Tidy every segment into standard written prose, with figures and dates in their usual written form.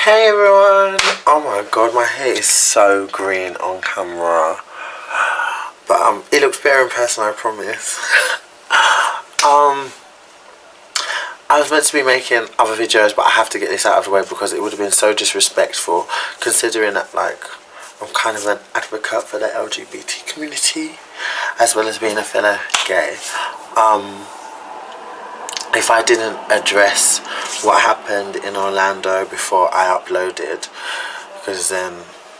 Hey everyone! Oh my god, my hair is so green on camera. But it looks better in person, I promise. I was meant to be making other videos, but I have to get this out of the way because it would have been so disrespectful, considering that, like, I'm kind of an advocate for the LGBT community, as well as being a fellow gay. If I didn't address what happened in Orlando before I uploaded, because then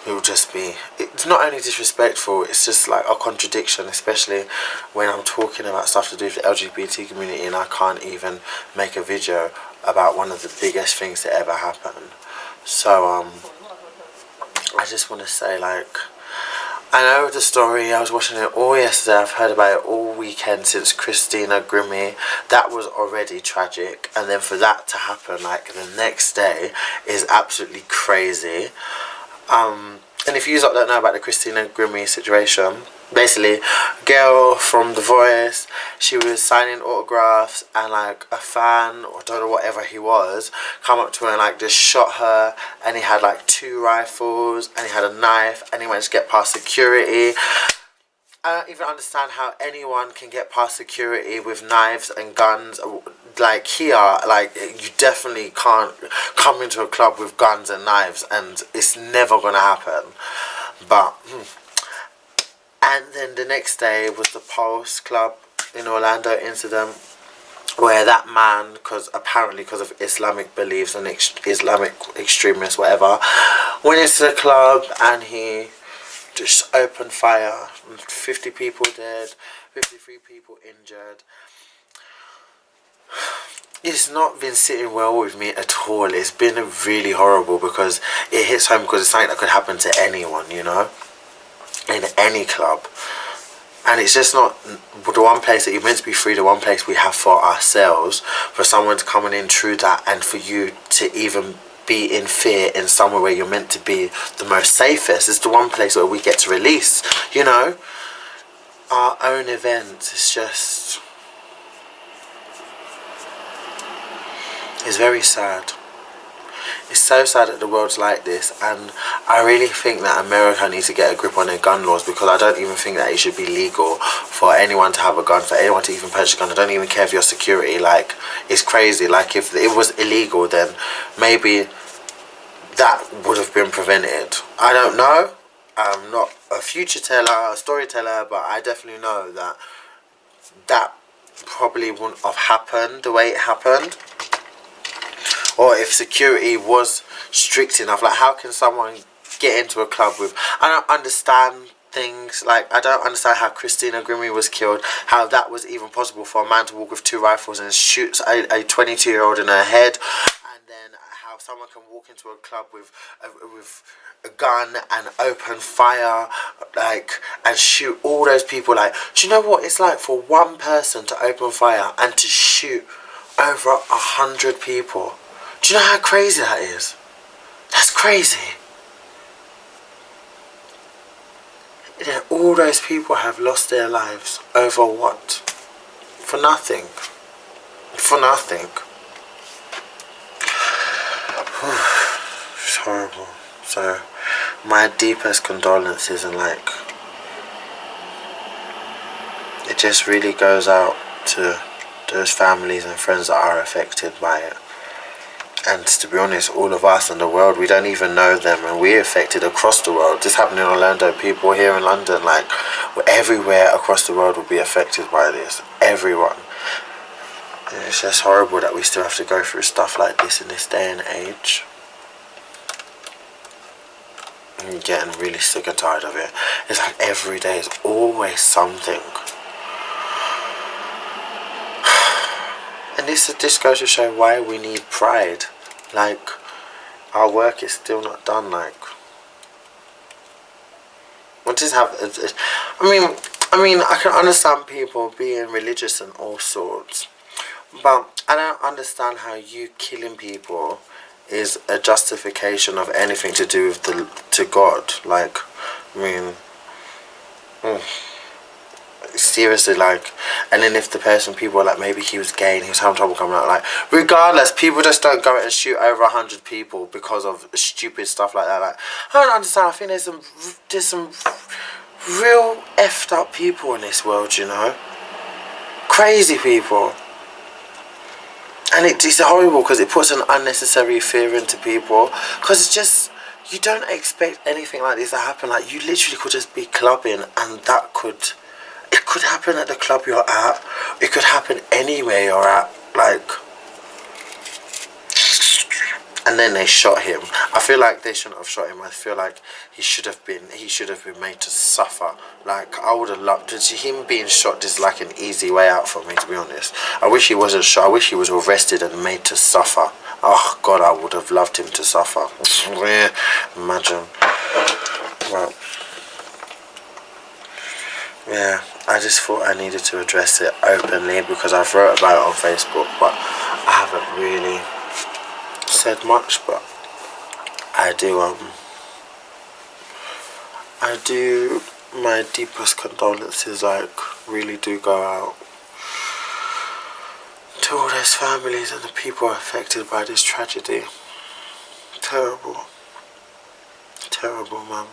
it would just be, it's not only disrespectful, it's just like a contradiction, especially when I'm talking about stuff to do with the LGBT community and I can't even make a video about one of the biggest things that ever happened. So I just want to say, like, I know the story, I was watching it all yesterday, I've heard about it all weekend since Christina, Grimmie. That was already tragic, and then for that to happen like the next day is absolutely crazy. And if you don't know about the Christina Grimmie situation, basically, a girl from The Voice, she was signing autographs and like a fan, or don't know whatever he was, come up to her and like just shot her, and he had like 2 rifles and he had a knife and he managed to get past security. I don't even understand how anyone can get past security with knives and guns. Like here, like, you definitely can't come into a club with guns and knives, and it's never gonna happen. But and then the next day was the Pulse Club in Orlando incident, where that man, apparently because of Islamic beliefs and Islamic extremists, whatever, went into the club and he just opened fire. 50 people dead, 53 people injured. It's not been sitting well with me at all. It's been really horrible because it hits home, because it's something that could happen to anyone, you know, in any club. And it's just not the one place that you're meant to be free, the one place we have for ourselves, for someone to come in through that, and for you to even be in fear in somewhere where you're meant to be the most safest. It's the one place where we get to release, you know, our own events. It's just, it's very sad. It's so sad that the world's like this, and I really think that America needs to get a grip on their gun laws, because I don't even think that it should be legal for anyone to have a gun, for anyone to even purchase a gun. I don't even care if you're security. Like, it's crazy. Like, if it was illegal, then maybe that would have been prevented. I don't know. I'm not a future teller, a storyteller, but I definitely know that that probably wouldn't have happened the way it happened. Or if security was strict enough. Like, how can someone get into a club with... I don't understand things. Like, I don't understand how Christina Grimmie was killed. How that was even possible for a man to walk with 2 rifles and shoot a 22-year-old in her head. And then how someone can walk into a club with a gun and open fire, like, and shoot all those people. Like, do you know what it's like for one person to open fire and to shoot over 100 people? Do you know how crazy that is? That's crazy. Yeah, all those people have lost their lives over what? For nothing. For nothing. It's horrible. So, my deepest condolences, and like, it just really goes out to those families and friends that are affected by it. And to be honest, all of us in the world, we don't even know them, and we're affected across the world. This happened in Orlando, people here in London, like, everywhere across the world will be affected by this. Everyone. And it's just horrible that we still have to go through stuff like this in this day and age. I'm getting really sick and tired of it. It's like every day is always something. And this goes to show why we need pride. Like, our work is still not done. Like, what does have? I mean, I can understand people being religious and all sorts, but I don't understand how you killing people is a justification of anything to do with to God. Like, I mean, Seriously, like, and then if the person, people were like, maybe he was gay and he was having trouble coming out, like, regardless, people just don't go and shoot over 100 people because of stupid stuff like that. Like, I don't understand. I think there's some real effed up people in this world, you know, crazy people, and it's horrible because it puts an unnecessary fear into people, because it's just, you don't expect anything like this to happen. Like, you literally could just be clubbing and it could happen at the club you're at. It could happen anywhere you're at. Like, and then they shot him. I feel like they shouldn't have shot him. I feel like he should have been made to suffer. Like, I would have loved him being shot. Is like an easy way out for me, to be honest. I wish he wasn't shot. I wish he was arrested and made to suffer. Oh God, I would have loved him to suffer. Imagine. Well, yeah, I just thought I needed to address it openly because I've wrote about it on Facebook, but I haven't really said much. But I do my deepest condolences, like, really do go out to all those families and the people affected by this tragedy. Terrible, man.